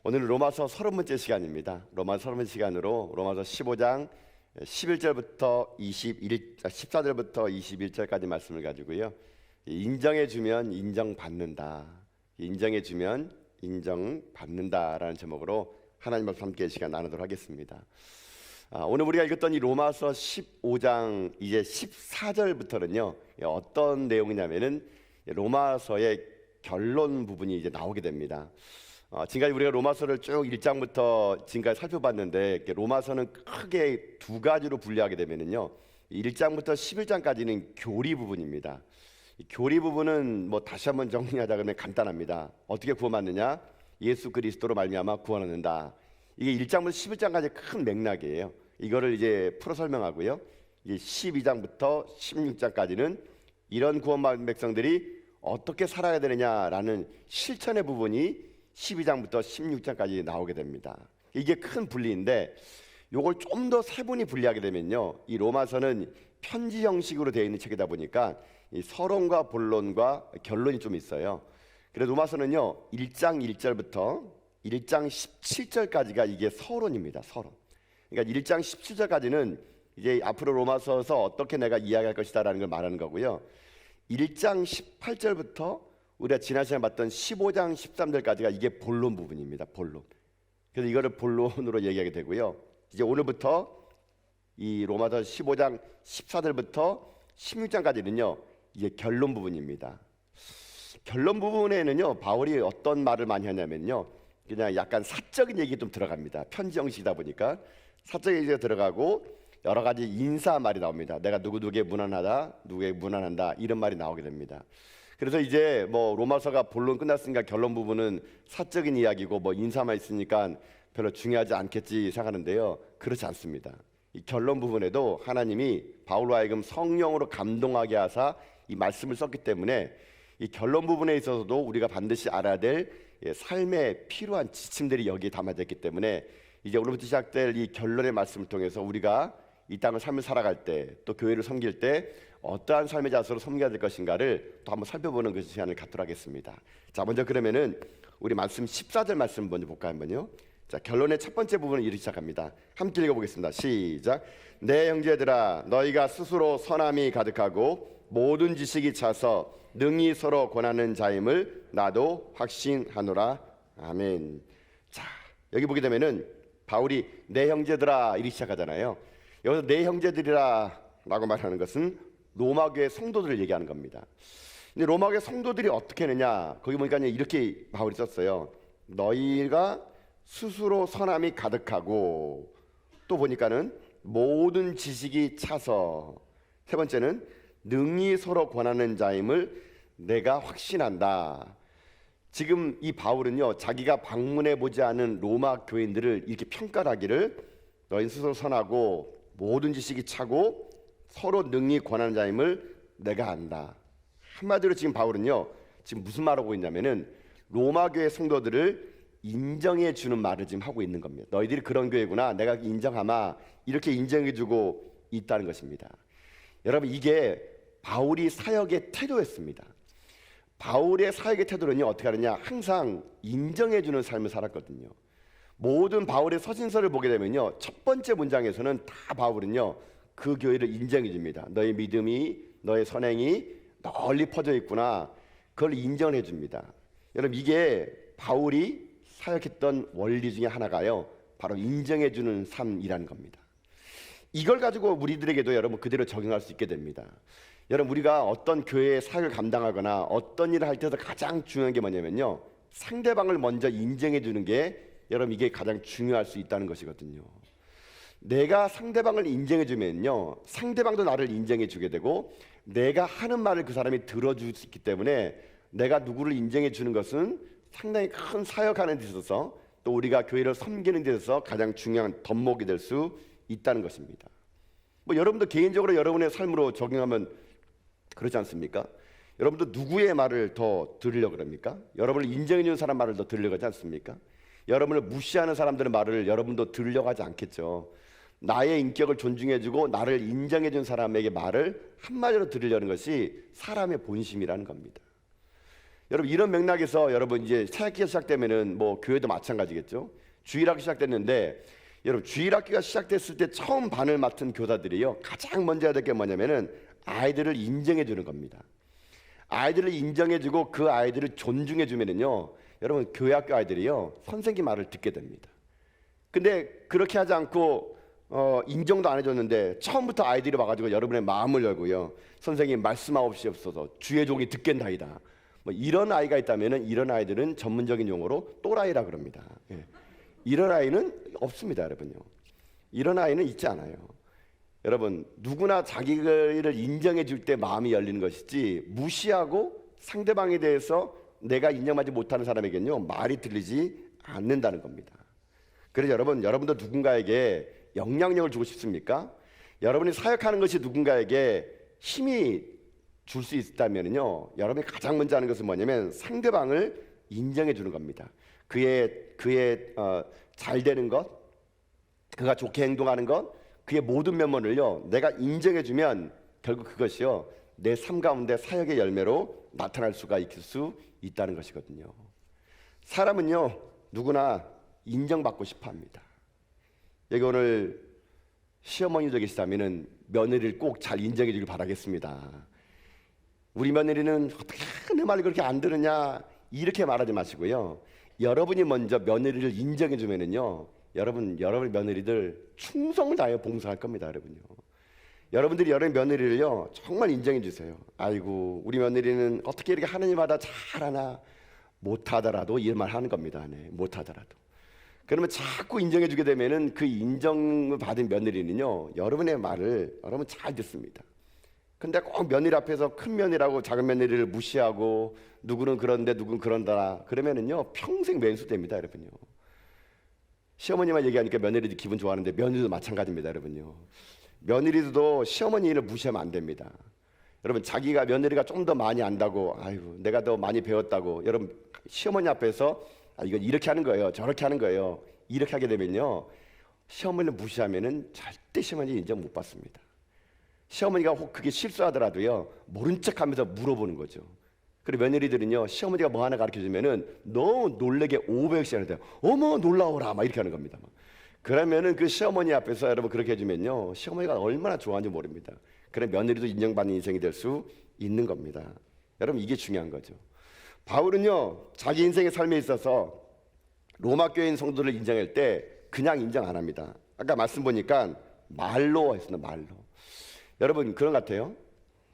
오늘은 로마서 30번째 시간입니다. 로마서 30번째 시간으로 로마서 15장 11절부터 14절부터 21절까지 말씀을 가지고요. 인정해주면 인정받는다. 인정해주면 인정받는다라는 제목으로 하나님 말씀 함께 시간 나누도록 하겠습니다. 오늘 우리가 읽었던 이 로마서 15장 이제 14절부터는요. 어떤 내용이냐면은 로마서의 결론 부분이 이제 나오게 됩니다. 지금까지 우리가 로마서를 쭉 1장부터 지금까지 살펴봤는데 로마서는 크게 두 가지로 분류하게 되면은요 1장부터 11장까지는 교리 부분입니다. 이 교리 부분은 뭐 다시 한번 정리하자 그러면 간단합니다. 어떻게 구원받느냐? 예수 그리스도로 말미암아 구원받는다. 이게 1장부터 11장까지 큰 맥락이에요. 이거를 이제 풀어 설명하고요. 이제 12장부터 16장까지는 이런 구원받은 백성들이 어떻게 살아야 되느냐라는 실천의 부분이 12장부터 16장까지 나오게 됩니다. 이게 큰 분리인데 이걸 좀 더 세분히 분리하게 되면요, 이 로마서는 편지 형식으로 되어 있는 책이다 보니까 이 서론과 본론과 결론이 좀 있어요. 그래서 로마서는요 1장 1절부터 1장 17절까지가 이게 서론입니다. 서론. 그러니까 1장 17절까지는 이제 앞으로 로마서에서 어떻게 내가 이야기할 것이다라는 걸 말하는 거고요. 1장 18절부터 우리가 지난 시간에 봤던 15장 13절까지가 이게 본론 부분입니다. 본론. 그래서 이거를 본론으로 얘기하게 되고요. 이제 오늘부터 이 로마서 15장 14절부터 16장까지는요 이게 결론 부분입니다. 결론 부분에는요 바울이 어떤 말을 많이 하냐면요, 그냥 약간 사적인 얘기 좀 들어갑니다. 편지 형식이다 보니까 사적인 얘기가 들어가고 여러 가지 인사 말이 나옵니다. 내가 누구에게 무난하다, 누구에게 무난한다, 이런 말이 나오게 됩니다. 그래서 이제 뭐 로마서가 본론 끝났으니까 결론 부분은 사적인 이야기고 뭐 인사만 있으니까 별로 중요하지 않겠지 생각하는데요, 그렇지 않습니다. 이 결론 부분에도 하나님이 바울로 하여금 성령으로 감동하게 하사 이 말씀을 썼기 때문에 이 결론 부분에 있어서도 우리가 반드시 알아야 될 삶에 필요한 지침들이 여기에 담아져 있기 때문에 이제 오늘부터 시작될 이 결론의 말씀을 통해서 우리가 이 땅을 삶을 살아갈 때, 또 교회를 섬길 때 어떠한 삶의 자세로 섬겨야 될 것인가를 또 한번 살펴보는 그 시간을 갖도록 하겠습니다. 자, 먼저 그러면은 우리 말씀 14절 말씀 먼저 볼까요? 한번요. 자, 결론의 첫 번째 부분을 이렇게 시작합니다. 함께 읽어보겠습니다. 시작. 내 형제들아, 너희가 스스로 선함이 가득하고 모든 지식이 차서 능히 서로 권하는 자임을 나도 확신하노라. 아멘. 자, 여기 보게 되면은 바울이 내 형제들아 이렇게 시작하잖아요. 여기서 내 형제들이라 라고 말하는 것은 로마교회 성도들을 얘기하는 겁니다. 근데 로마교회 성도들이 어떻게 했느냐, 거기 보니까 이렇게 바울이 썼어요. 너희가 스스로 선함이 가득하고, 또 보니까는 모든 지식이 차서, 세 번째는 능히 서로 권하는 자임을 내가 확신한다. 지금 이 바울은요 자기가 방문해 보지 않은 로마 교인들을 이렇게 평가하기를 너희 스스로 선하고 모든 지식이 차고 서로 능히 권하는 자임을 내가 안다. 한마디로 지금 바울은요 지금 무슨 말하고 있냐면은 로마 교회 성도들을 인정해 주는 말을 지금 하고 있는 겁니다. 너희들이 그런 교회구나, 내가 인정하마, 이렇게 인정해 주고 있다는 것입니다. 여러분, 이게 바울이 사역의 태도였습니다. 바울의 사역의 태도는요 어떻게 하느냐, 항상 인정해 주는 삶을 살았거든요. 모든 바울의 서신서를 보게 되면요 첫 번째 문장에서는 다 바울은요 그 교회를 인정해 줍니다. 너의 믿음이, 너의 선행이 널리 퍼져 있구나, 그걸 인정해 줍니다. 여러분, 이게 바울이 사역했던 원리 중에 하나가요 바로 인정해 주는 삶이라는 겁니다. 이걸 가지고 우리들에게도 여러분 그대로 적용할 수 있게 됩니다. 여러분, 우리가 어떤 교회의 사역을 감당하거나 어떤 일을 할 때서 가장 중요한 게 뭐냐면요 상대방을 먼저 인정해 주는 게, 여러분, 이게 가장 중요할 수 있다는 것이거든요. 내가 상대방을 인정해 주면요 상대방도 나를 인정해 주게 되고, 내가 하는 말을 그 사람이 들어줄 수 있기 때문에 내가 누구를 인정해 주는 것은 상당히 큰 사역하는 데 있어서, 또 우리가 교회를 섬기는 데 있어서 가장 중요한 덕목이 될 수 있다는 것입니다. 뭐 여러분도 개인적으로 여러분의 삶으로 적용하면 그렇지 않습니까? 여러분도 누구의 말을 더 들으려고 그럽니까? 여러분을 인정해 주는 사람 말을 더 들으려고 하지 않습니까? 여러분을 무시하는 사람들의 말을 여러분도 들으려고 하지 않겠죠. 나의 인격을 존중해주고 나를 인정해준 사람에게 말을 한마디로 들으려는 것이 사람의 본심이라는 겁니다. 여러분 이런 맥락에서 여러분 이제 새학기가 시작되면은 뭐 교회도 마찬가지겠죠. 주일학기 시작됐는데 여러분 주일학기가 시작됐을 때 처음 반을 맡은 교사들이요 가장 먼저 해야 될 게 뭐냐면은 아이들을 인정해 주는 겁니다. 아이들을 인정해 주고 그 아이들을 존중해 주면은요 여러분 교회 학교 아이들이요 선생님 말을 듣게 됩니다. 근데 그렇게 하지 않고 인정도 안 해줬는데 처음부터 아이들이 와가지고 여러분의 마음을 열고요 선생님 말씀하옵시옵소서 주의 종이 듣겠나이다 뭐 이런 아이가 있다면은 이런 아이들은 전문적인 용어로 또라이라 그럽니다. 예. 이런 아이는 없습니다 여러분요. 이런 아이는 있지 않아요. 여러분 누구나 자기를 인정해 줄 때 마음이 열리는 것이지 무시하고 상대방에 대해서 내가 인정하지 못하는 사람에게는요 말이 들리지 않는다는 겁니다. 그래서 여러분도 누군가에게 영향력을 주고 싶습니까? 여러분이 사역하는 것이 누군가에게 힘이 줄 수 있다면요 여러분이 가장 먼저 하는 것은 뭐냐면 상대방을 인정해 주는 겁니다. 그의 잘 되는 것, 그가 좋게 행동하는 것, 그의 모든 면모를요 내가 인정해 주면 결국 그것이요 내 삶 가운데 사역의 열매로 나타날 수가 있을 수 있다는 것이거든요. 사람은요 누구나 인정받고 싶어합니다. 여기 오늘 시어머니도 계시다면은 며느리를 꼭 잘 인정해 주길 바라겠습니다. 우리 며느리는 어떻게 내 말을 그렇게 안 들으냐 이렇게 말하지 마시고요. 여러분이 먼저 며느리를 인정해 주면은요 여러분 며느리들 충성을 다해 봉사할 겁니다 여러분요. 여러분들이 여러분 며느리를요 정말 인정해 주세요. 아이고 우리 며느리는 어떻게 이렇게 하느님마다 잘하나 못하더라도 이 말 하는 겁니다. 네, 못하더라도. 그러면 자꾸 인정해 주게 되면은 그 인정을 받은 며느리는요 여러분의 말을 여러분 잘 듣습니다. 근데 꼭 며느리 앞에서 큰 며느리라고 작은 며느리를 무시하고 누구는 그런데 누구는 그런다 그러면은요 평생 왼수됩니다 여러분요. 시어머니만 얘기하니까 며느리도 기분 좋아하는데 며느리도 마찬가지입니다 여러분요. 며느리도 시어머니를 무시하면 안 됩니다. 여러분 자기가 며느리가 좀 더 많이 안다고 아이고 내가 더 많이 배웠다고 여러분 시어머니 앞에서 이건 이렇게 하는 거예요 저렇게 하는 거예요 이렇게 하게 되면요 시어머니를 무시하면은 절대 시어머니 인정 못 받습니다. 시어머니가 혹 그게 실수하더라도요 모른 척하면서 물어보는 거죠. 그리고 며느리들은요 시어머니가 뭐 하나 가르쳐 주면은 너무 놀래게 500씩 하는데 어머 놀라워라 막 이렇게 하는 겁니다. 그러면은 그 시어머니 앞에서 여러분 그렇게 해주면요 시어머니가 얼마나 좋아하는지 모릅니다. 그래 며느리도 인정받는 인생이 될 수 있는 겁니다. 여러분 이게 중요한 거죠. 바울은요 자기 인생의 삶에 있어서 로마 교인 성도를 인정할 때 그냥 인정 안 합니다. 아까 말씀 보니까 말로 했습니다. 말로. 여러분 그런 것 같아요.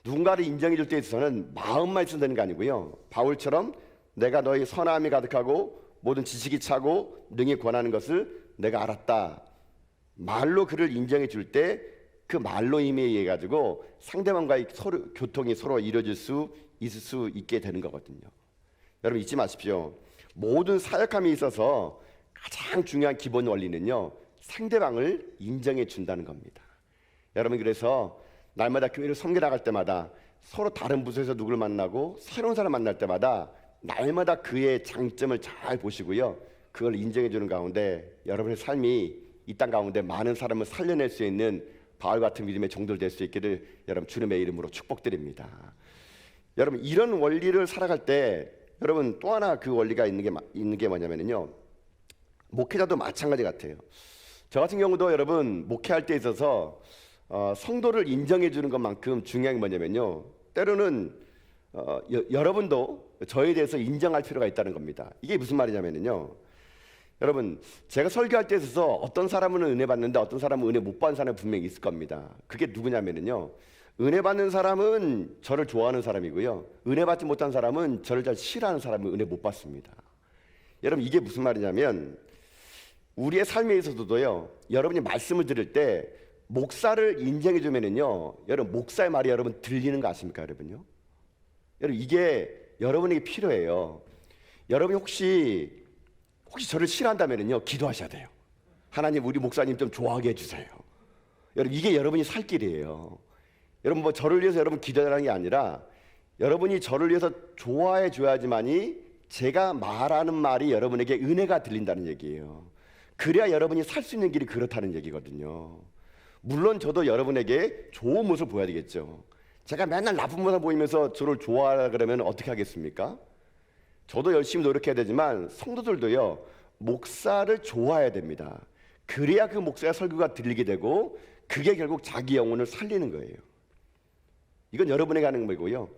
누군가를 인정해 줄 때 있어서는 마음만 있으면 되는 게 아니고요 바울처럼 내가 너희 선함이 가득하고 모든 지식이 차고 능히 권하는 것을 내가 알았다 말로 그를 인정해 줄 때 그 말로 힘에 의해 가지고 상대방과의 교통이 서로 이루어질 수 있을 수 있게 되는 거거든요. 여러분 잊지 마십시오. 모든 사역함에 있어서 가장 중요한 기본 원리는요 상대방을 인정해 준다는 겁니다. 여러분 그래서 날마다 교회를 섬겨 나갈 때마다 서로 다른 부서에서 누구를 만나고 새로운 사람 만날 때마다 날마다 그의 장점을 잘 보시고요 그걸 인정해 주는 가운데 여러분의 삶이 이 땅 가운데 많은 사람을 살려낼 수 있는 바울 같은 믿음의 종들 될 수 있기를 여러분 주님의 이름으로 축복드립니다. 여러분 이런 원리를 살아갈 때 여러분 또 하나 그 원리가 있는 게 뭐냐면요 목회자도 마찬가지 같아요. 저 같은 경우도 여러분 목회할 때 있어서 성도를 인정해 주는 것만큼 중요한 게 뭐냐면요 때로는 여러분도 저에 대해서 인정할 필요가 있다는 겁니다. 이게 무슨 말이냐면요 여러분 제가 설교할 때 있어서 어떤 사람은 은혜 받는데 어떤 사람은 은혜 못 받는 사람이 분명히 있을 겁니다. 그게 누구냐면요 은혜 받는 사람은 저를 좋아하는 사람이고요 은혜 받지 못한 사람은 저를 잘 싫어하는 사람은 은혜 못 받습니다. 여러분 이게 무슨 말이냐면 우리의 삶에 있어서도요 여러분이 말씀을 들을 때 목사를 인정해 주면은요 여러분 목사의 말이 여러분 들리는 거 아십니까 여러분요? 여러분 이게 여러분에게 필요해요. 여러분이 혹시 저를 싫어한다면은요 기도하셔야 돼요. 하나님 우리 목사님 좀 좋아하게 해주세요. 여러분 이게 여러분이 살 길이에요. 여러분 뭐 저를 위해서 여러분 기도하라는 게 아니라 여러분이 저를 위해서 좋아해 줘야지만이 제가 말하는 말이 여러분에게 은혜가 들린다는 얘기예요. 그래야 여러분이 살 수 있는 길이 그렇다는 얘기거든요. 물론 저도 여러분에게 좋은 모습을 보여야 되겠죠. 제가 맨날 나쁜 모습 보이면서 저를 좋아하라 그러면 어떻게 하겠습니까? 저도 열심히 노력해야 되지만 성도들도요, 목사를 좋아해야 됩니다. 그래야 그 목사의 설교가 들리게 되고 그게 결국 자기 영혼을 살리는 거예요. 이건 여러분에게 하는 거고요.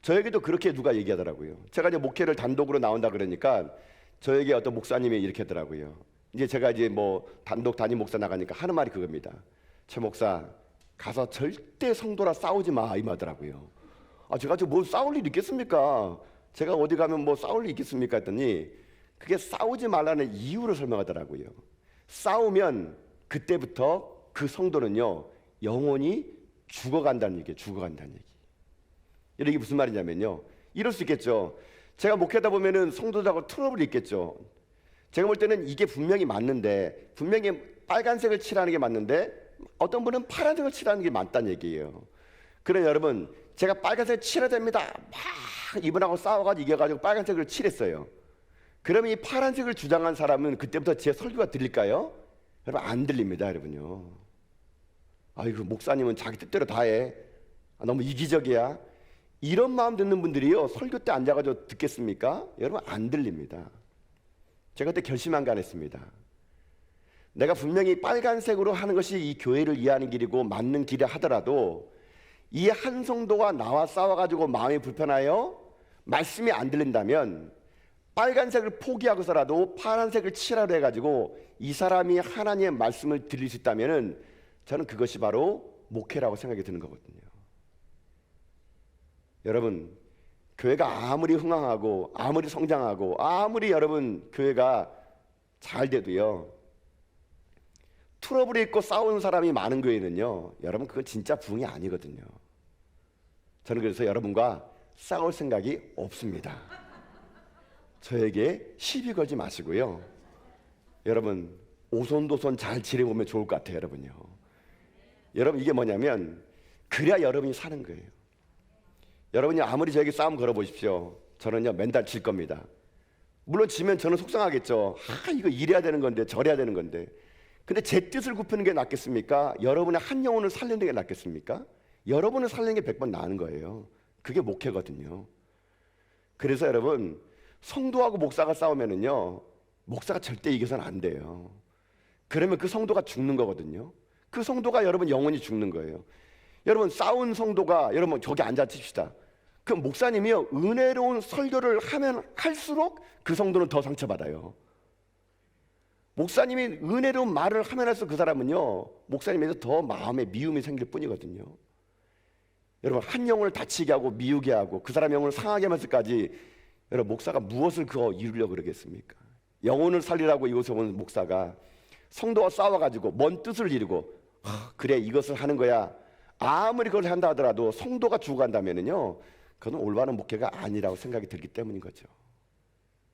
저에게도 그렇게 누가 얘기하더라고요. 제가 이제 목회를 단독으로 나온다 그러니까 저에게 어떤 목사님이 이렇게 하더라고요. 이제 제가 이제 뭐 단독 담임 목사 나가니까 하는 말이 그겁니다. 최 목사, 가서 절대 성도라 싸우지 마, 이 말더라고요. 제가 뭐 싸울 일 있겠습니까? 제가 어디 가면 뭐 싸울 일 있겠습니까? 했더니 그게 싸우지 말라는 이유를 설명하더라고요. 싸우면 그때부터 그 성도는요, 영혼이 죽어간다는 얘기예요. 죽어간다는 얘기. 이게 무슨 말이냐면요, 이럴 수 있겠죠. 제가 목회하다 보면은 성도들하고 트러블이 있겠죠. 제가 볼 때는 이게 분명히 맞는데, 분명히 빨간색을 칠하는 게 맞는데 어떤 분은 파란색을 칠하는 게 맞다는 얘기예요. 그래 여러분, 제가 빨간색 칠해야 됩니다, 막 이분하고 싸워가지고 이겨가지고 빨간색을 칠했어요. 그러면 이 파란색을 주장한 사람은 그때부터 제 설교가 들릴까요? 여러분, 안 들립니다, 여러분요. 아이고, 목사님은 자기 뜻대로 다 해. 너무 이기적이야. 이런 마음 듣는 분들이요, 설교 때 앉아가지고 듣겠습니까? 여러분, 안 들립니다. 제가 그때 결심한 게 했습니다. 내가 분명히 빨간색으로 하는 것이 이 교회를 이해하는 길이고 맞는 길이 하더라도 이 한 성도가 나와 싸워가지고 마음이 불편하여 말씀이 안 들린다면 빨간색을 포기하고서라도 파란색을 칠하려 해가지고 이 사람이 하나님의 말씀을 들릴 수 있다면은 저는 그것이 바로 목회라고 생각이 드는 거거든요. 여러분, 교회가 아무리 흥황하고 아무리 성장하고 아무리 여러분 교회가 잘 돼도요, 트러블이 있고 싸우는 사람이 많은 교회는요, 여러분 그건 진짜 부흥이 아니거든요. 저는 그래서 여러분과 싸울 생각이 없습니다. 저에게 시비 걸지 마시고요, 여러분 오손도손 잘 지내보면 좋을 것 같아요. 여러분요, 여러분 이게 뭐냐면 그래야 여러분이 사는 거예요. 여러분이 아무리 저에게 싸움 걸어보십시오, 저는요 맨날 질 겁니다. 물론 지면 저는 속상하겠죠. 이거 이래야 되는 건데 저래야 되는 건데. 근데 제 뜻을 굽히는 게 낫겠습니까? 여러분의 한 영혼을 살리는 게 낫겠습니까? 여러분을 살리는 게 100번 나은 거예요. 그게 목회거든요. 그래서 여러분, 성도하고 목사가 싸우면은요, 목사가 절대 이겨서는 안 돼요. 그러면 그 성도가 죽는 거거든요. 그 성도가 여러분 영혼이 죽는 거예요. 여러분, 싸운 성도가, 여러분 저기 앉아 칩시다. 그 목사님이요, 은혜로운 설교를 하면 할수록 그 성도는 더 상처받아요. 목사님이 은혜로운 말을 하면 할수록 그 사람은요, 목사님에서 더 마음에 미움이 생길 뿐이거든요. 여러분, 한 영혼을 다치게 하고 미우게 하고 그 사람 영혼을 상하게 하면서까지, 여러분 목사가 무엇을 그거 이루려고 그러겠습니까? 영혼을 살리라고 이곳에 온 목사가 성도와 싸워가지고 뭔 뜻을 이루고 그래 이것을 하는 거야, 아무리 그걸 한다 하더라도 성도가 죽어간다면은요, 그건 올바른 목회가 아니라고 생각이 들기 때문인 거죠.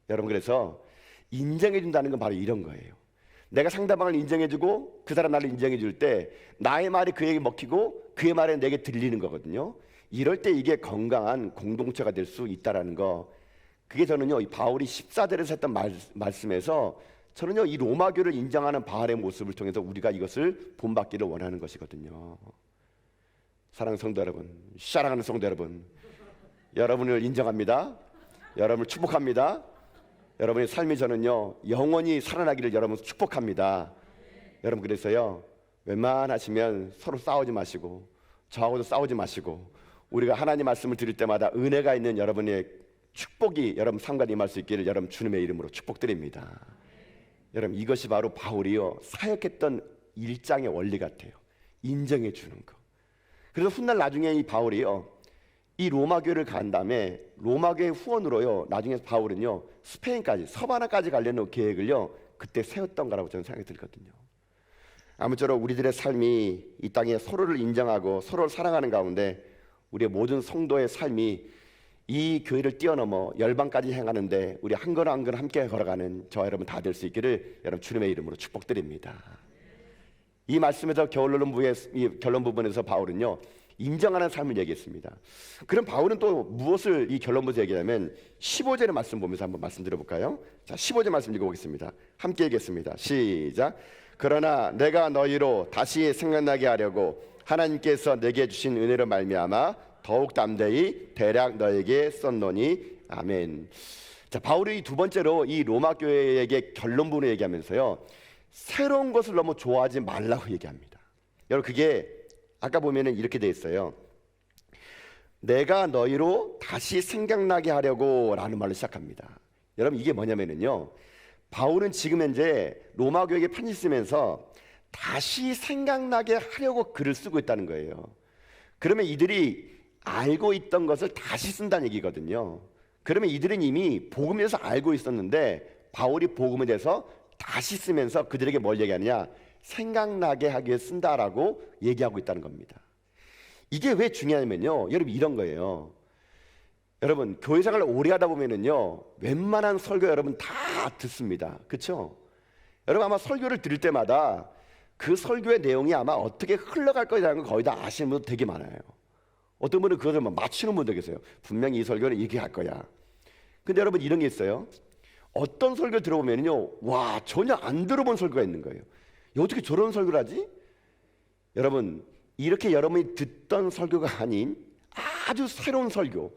여러분, 그래서 인정해 준다는 건 바로 이런 거예요. 내가 상대방을 인정해주고 그 사람 나를 인정해 줄 때 나의 말이 그에게 먹히고 그의 말이 내게 들리는 거거든요. 이럴 때 이게 건강한 공동체가 될 수 있다라는 거, 그게 저는요, 이 바울이 14절에서 했던 말씀에서 저는요, 이 로마교를 인정하는 바울의 모습을 통해서 우리가 이것을 본받기를 원하는 것이거든요. 사랑하는 성도 여러분, 사랑하는 성도 여러분, 여러분을 인정합니다. 여러분을 축복합니다. 여러분의 삶이 저는요, 영원히 살아나기를 여러분 축복합니다. 여러분, 그래서요, 웬만하시면 서로 싸우지 마시고 저하고도 싸우지 마시고 우리가 하나님 말씀을 드릴 때마다 은혜가 있는 여러분의 축복이 여러분 삶과 임할 수 있기를 여러분 주님의 이름으로 축복드립니다. 여러분, 이것이 바로 바울이요 사역했던 일장의 원리 같아요. 인정해 주는 거. 그래서 훗날 나중에 이 바울이요, 이 로마 교회를 간 다음에 로마 교회 후원으로요, 나중에 바울은요 스페인까지, 서바나까지 가려는 계획을요 그때 세웠던 거라고 저는 생각이 들거든요. 아무쪼록 우리들의 삶이 이 땅에 서로를 인정하고 서로를 사랑하는 가운데 우리의 모든 성도의 삶이 이 교회를 뛰어넘어 열방까지 행하는데 우리 한 걸음 한 걸음 함께 걸어가는 저와 여러분 다 될 수 있기를 여러분 주님의 이름으로 축복드립니다. 이 말씀에서 결론 부분에서 바울은요 인정하는 삶을 얘기했습니다. 그럼 바울은 또 무엇을 이 결론부에서 얘기하냐면 15절의 말씀 보면서 한번 말씀드려볼까요? 자, 15절 말씀 읽어보겠습니다. 함께 읽겠습니다. 시작. 그러나 내가 너희로 다시 생각나게 하려고 하나님께서 내게 주신 은혜로 말미암아 더욱 담대히 대략 너에게 썼노니 아멘. 자, 바울이 두 번째로 이 로마 교회에게 결론부를 얘기하면서요, 새로운 것을 너무 좋아하지 말라고 얘기합니다. 여러분, 그게 아까 보면은 이렇게 돼 있어요. 내가 너희로 다시 생각나게 하려고 라는 말로 시작합니다. 여러분, 이게 뭐냐면요, 바울은 지금 현재 로마 교회에게 편지 쓰면서 다시 생각나게 하려고 글을 쓰고 있다는 거예요. 그러면 이들이 알고 있던 것을 다시 쓴다는 얘기거든요. 그러면 이들은 이미 복음에 대해서 알고 있었는데 바울이 복음에 대해서 다시 쓰면서 그들에게 뭘 얘기하느냐, 생각나게 하기 위해 쓴다라고 얘기하고 있다는 겁니다. 이게 왜 중요하냐면요, 여러분, 이런 거예요. 여러분, 교회 생활을 오래 하다 보면은요, 웬만한 설교 여러분 다 듣습니다. 그렇죠? 여러분, 아마 설교를 들을 때마다 그 설교의 내용이 아마 어떻게 흘러갈 거라는 걸 거의 다 아시는 분들 되게 많아요. 어떤 분은 그것을 맞추는 분도 계세요. 분명히 이 설교는 이렇게 할 거야. 근데 여러분, 이런 게 있어요. 어떤 설교를 들어보면요, 와, 전혀 안 들어본 설교가 있는 거예요. 어떻게 저런 설교를 하지? 여러분, 이렇게 여러분이 듣던 설교가 아닌 아주 새로운 설교,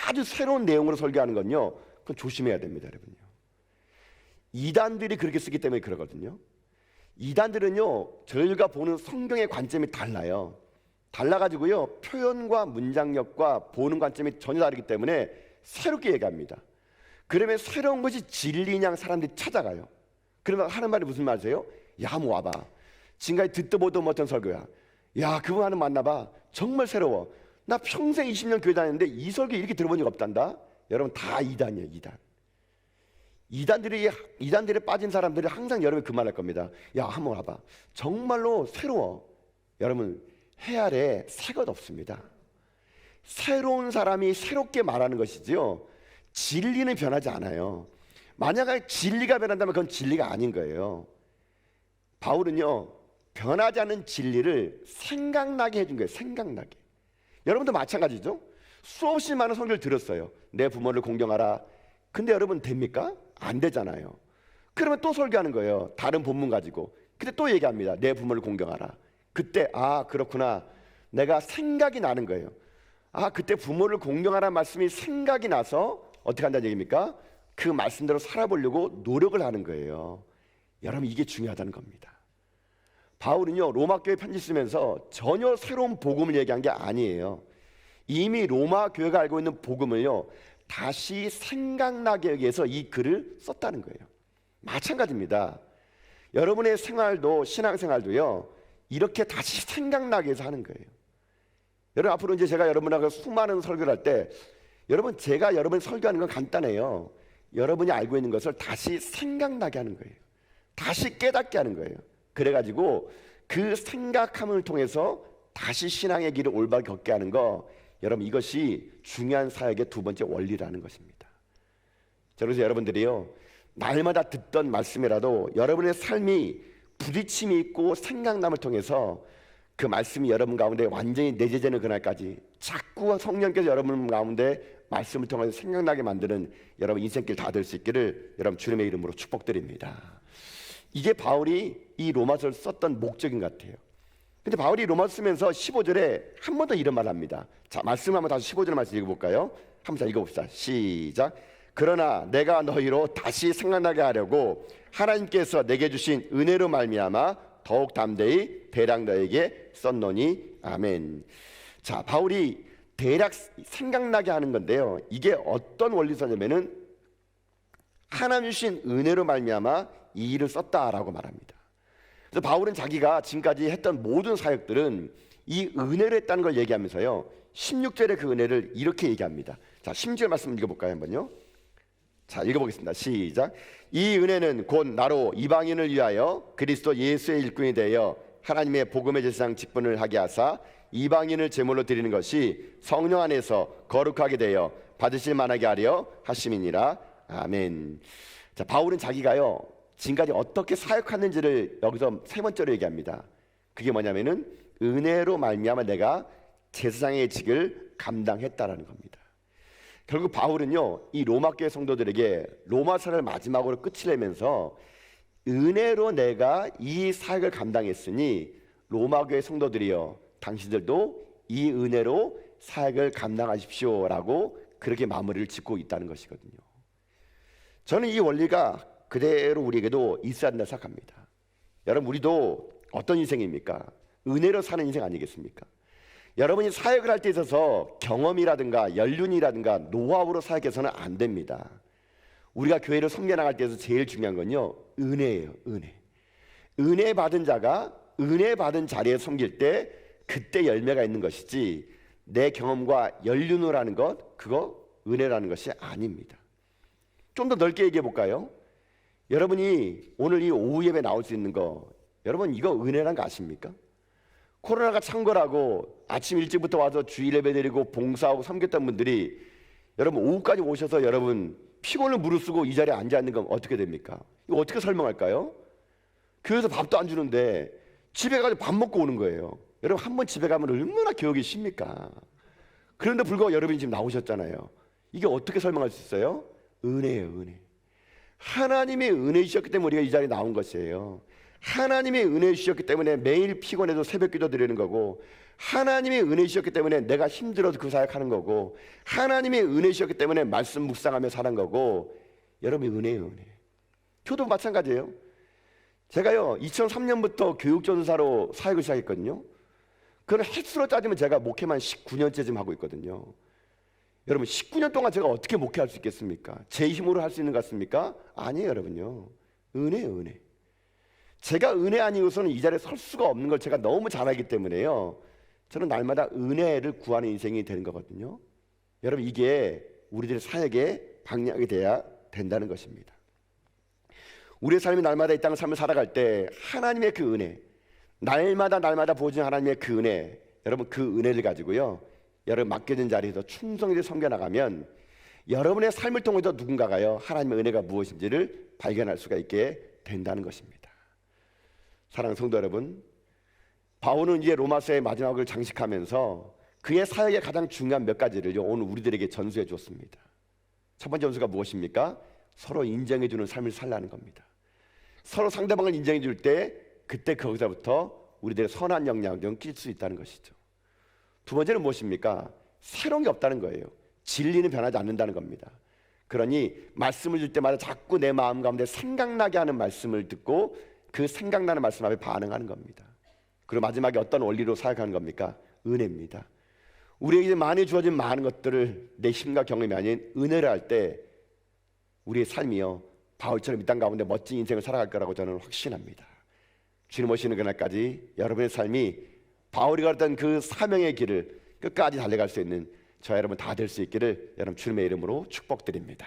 아주 새로운 내용으로 설교하는 건요, 그건 조심해야 됩니다, 여러분요. 이단들이 그렇게 쓰기 때문에 그러거든요. 이단들은요, 저희가 보는 성경의 관점이 달라요. 달라가지고요, 표현과 문장력과 보는 관점이 전혀 다르기 때문에 새롭게 얘기합니다. 그러면 새로운 것이 진리냐 사람들이 찾아가요. 그러면 하는 말이 무슨 말이세요? 야, 한번 와봐. 지금까지 듣도 보도 못한 설교야. 야, 그분 하는 만나봐. 정말 새로워. 나 평생 20년 교회 다녔는데 이 설교 이렇게 들어본 적 없단다. 여러분, 다 이단이에요, 이단. 이단들에 빠진 사람들이 항상 여러분 그 말 할 겁니다. 야, 한번 와봐. 정말로 새로워. 여러분, 해 아래 새 것 없습니다. 새로운 사람이 새롭게 말하는 것이지요, 진리는 변하지 않아요. 만약에 진리가 변한다면 그건 진리가 아닌 거예요. 바울은요, 변하지 않는 진리를 생각나게 해준 거예요. 생각나게. 여러분도 마찬가지죠. 수없이 많은 설교를 들었어요. 내 부모를 공경하라. 근데 여러분, 됩니까? 안 되잖아요. 그러면 또 설교하는 거예요. 다른 본문 가지고. 근데 또 얘기합니다. 내 부모를 공경하라. 그때 아, 그렇구나. 내가 생각이 나는 거예요. 아, 그때 부모를 공경하라는 말씀이 생각이 나서 어떻게 한다는 얘기입니까? 그 말씀대로 살아보려고 노력을 하는 거예요. 여러분, 이게 중요하다는 겁니다. 바울은요, 로마 교회 편지 쓰면서 전혀 새로운 복음을 얘기한 게 아니에요. 이미 로마 교회가 알고 있는 복음을요, 다시 생각나게 하기 위해서 이 글을 썼다는 거예요. 마찬가지입니다. 여러분의 생활도, 신앙생활도요, 이렇게 다시 생각나게 해서 하는 거예요. 여러분, 앞으로 이제 제가 여러분하고 수많은 설교를 할 때, 여러분, 제가 여러분 설교하는 건 간단해요. 여러분이 알고 있는 것을 다시 생각나게 하는 거예요. 다시 깨닫게 하는 거예요. 그래가지고 그 생각함을 통해서 다시 신앙의 길을 올바르게 걷게 하는 거, 여러분, 이것이 중요한 사역의 두 번째 원리라는 것입니다. 그래서 여러분들이요, 날마다 듣던 말씀이라도 여러분의 삶이 부딪힘이 있고 생각남을 통해서 그 말씀이 여러분 가운데 완전히 내재되는 그날까지 자꾸 성령께서 여러분 가운데 말씀을 통해서 생각나게 만드는 여러분 인생길 다 될 수 있기를 여러분 주님의 이름으로 축복드립니다. 이게 바울이 이 로마서를 썼던 목적인 것 같아요. 근데 바울이 로마서 쓰면서 15절에 한 번 더 이런 말을 합니다. 자, 말씀 한번 다시 15절 말씀 읽어볼까요? 한번 읽어봅시다. 시작. 그러나 내가 너희로 다시 생각나게 하려고 하나님께서 내게 주신 은혜로 말미암아 더욱 담대히 대략 너에게 썼노니 아멘. 자, 바울이 대략 생각나게 하는 건데요, 이게 어떤 원리서냐면은 하나님 주신 은혜로 말미암아 이 일을 썼다라고 말합니다. 그래서 바울은 자기가 지금까지 했던 모든 사역들은 이 은혜로 했다는 걸 얘기하면서요, 16절에 그 은혜를 이렇게 얘기합니다. 자, 16절 말씀 읽어볼까요? 한번요. 자, 읽어보겠습니다. 시작. 이 은혜는 곧 나로 이방인을 위하여 그리스도 예수의 일꾼이 되어 하나님의 복음의 제사장 직분을 하게 하사 이방인을 제물로 드리는 것이 성령 안에서 거룩하게 되어 받으실 만하게 하려 하심이니라. 아멘. 자, 바울은 자기가요, 지금까지 어떻게 사역했는지를 여기서 세 번째로 얘기합니다. 그게 뭐냐면은 은혜로 말미암아 내가 제사장의 직을 감당했다라는 겁니다. 결국 바울은요, 이 로마 교회 성도들에게 로마서를 마지막으로 끝을 내면서 은혜로 내가 이 사역을 감당했으니 로마 교회 성도들이여 당신들도 이 은혜로 사역을 감당하십시오라고 그렇게 마무리를 짓고 있다는 것이거든요. 저는 이 원리가 그대로 우리에게도 있어야 한다 생각합니다. 여러분, 우리도 어떤 인생입니까? 은혜로 사는 인생 아니겠습니까? 여러분이 사역을 할 때 있어서 경험이라든가 연륜이라든가 노하우로 사역해서는 안 됩니다. 우리가 교회를 섬겨나갈 때에서 제일 중요한 건요, 은혜예요. 은혜 받은 자가 은혜 받은 자리에 섬길 때 그때 열매가 있는 것이지, 내 경험과 연륜으로 하는 것, 그거 은혜라는 것이 아닙니다. 좀 더 넓게 얘기해 볼까요? 여러분이 오늘 이 오후 예배 나올 수 있는 거, 여러분 이거 은혜란 거 아십니까? 코로나가 찬 거라고 아침 일찍부터 와서 주일 예배 드리고 봉사하고 섬겼던 분들이 여러분 오후까지 오셔서 여러분 피곤을 무릅쓰고 이 자리에 앉아 있는 건 어떻게 됩니까? 이거 어떻게 설명할까요? 교회에서 밥도 안 주는데 집에 가서 밥 먹고 오는 거예요. 여러분 한 번 집에 가면 얼마나 기억이 쉽니까? 그런데 불구하고 여러분이 지금 나오셨잖아요. 이게 어떻게 설명할 수 있어요? 은혜예요, 은혜. 하나님의 은혜 주셨기 때문에 우리가 이 자리에 나온 것이에요. 하나님의 은혜 주셨기 때문에 매일 피곤해도 새벽 기도 드리는 거고, 하나님의 은혜 주셨기 때문에 내가 힘들어도 그 사역하는 거고, 하나님의 은혜 주셨기 때문에 말씀 묵상하며 사는 거고, 여러분의 은혜예요, 은혜. 저도 마찬가지예요. 제가요 2003년부터 교육전사로 사역을 시작했거든요. 그건 횟수로 따지면 제가 목회만 19년째 지금 하고 있거든요. 여러분 19년 동안 제가 어떻게 목회할 수 있겠습니까? 제 힘으로 할 수 있는 것 같습니까? 아니에요, 여러분요. 은혜예요, 은혜. 제가 은혜 아니고서는 이 자리에 설 수가 없는 걸 제가 너무 잘 알기 때문에요, 저는 날마다 은혜를 구하는 인생이 되는 거거든요. 여러분 이게 우리들의 사역의 방향이 돼야 된다는 것입니다. 우리의 삶이 날마다 이 땅을 삶을 살아갈 때 하나님의 그 은혜, 날마다 보여주는 하나님의 그 은혜, 여러분 그 은혜를 가지고요, 여러분 맡겨진 자리에서 충성히 섬겨나가면 여러분의 삶을 통해서 누군가가요 하나님의 은혜가 무엇인지를 발견할 수가 있게 된다는 것입니다. 사랑하는 성도 여러분, 바울은 이제 로마서의 마지막을 장식하면서 그의 사역의 가장 중요한 몇 가지를 오늘 우리들에게 전수해 주었습니다. 첫 번째 전수가 무엇입니까? 서로 인정해 주는 삶을 살라는 겁니다. 서로 상대방을 인정해 줄 때 그때 거기서부터 우리들의 선한 영향을 끼칠 수 있다는 것이죠. 두 번째는 무엇입니까? 새로운 게 없다는 거예요. 진리는 변하지 않는다는 겁니다. 그러니 말씀을 줄 때마다 자꾸 내 마음 가운데 생각나게 하는 말씀을 듣고 그 생각나는 말씀 앞에 반응하는 겁니다. 그리고 마지막에 어떤 원리로 사역하는 겁니까? 은혜입니다. 우리에게 많이 주어진 많은 것들을 내 힘과 경험이 아닌 은혜를 할 때 우리의 삶이요 바울처럼 이 땅 가운데 멋진 인생을 살아갈 거라고 저는 확신합니다. 주님 오시는 그날까지 여러분의 삶이 바울이 걸었던 그 사명의 길을 끝까지 달려갈 수 있는 저 여러분 다 될 수 있기를 여러분 주님의 이름으로 축복드립니다.